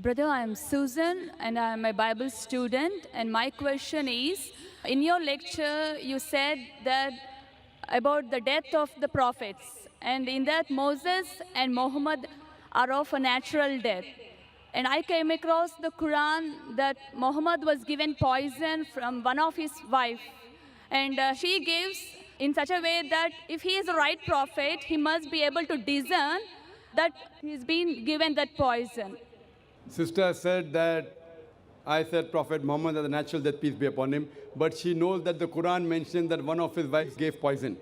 Brother, I am Suzan and I am a Bible student. And my question is, in your lecture, you said that about the death of the prophets. And in that, Moses and Mohammed are of a natural death. And I came across the Quran that Muhammad was given poison from one of his wife. And she gives in such a way that if he is the right prophet, he must be able to discern that he's been given that poison. Sister said that I said Prophet Muhammad has a natural death, peace be upon him, but she knows that the Quran mentions that one of his wives gave poison.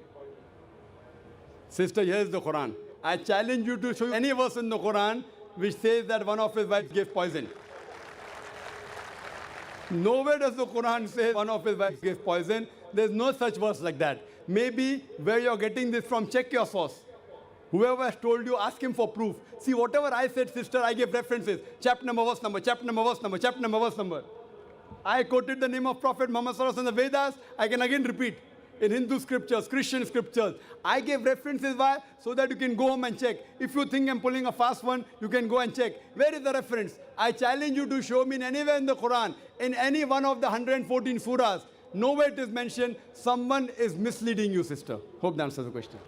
Sister, here's the Quran. I challenge you to show any verse in the Quran which says that one of his wives gave poison. Nowhere does the Quran say one of his wives gave poison. There's no such verse like that. Maybe where you're getting this from, check your source. Whoever has told you, ask him for proof. See, whatever I said, sister, I gave references. Chapter number, verse number, chapter number, verse number, chapter number, verse number. I quoted the name of Prophet Muhammad in the Vedas. I can again repeat. In Hindu scriptures, Christian scriptures. I gave references. Why? So that you can go home and check. If you think I'm pulling a fast one, you can go and check. Where is the reference? I challenge you to show me in anywhere in the Quran, in any one of the 114 surahs, nowhere it is mentioned, someone is misleading you, sister. Hope that answers the question.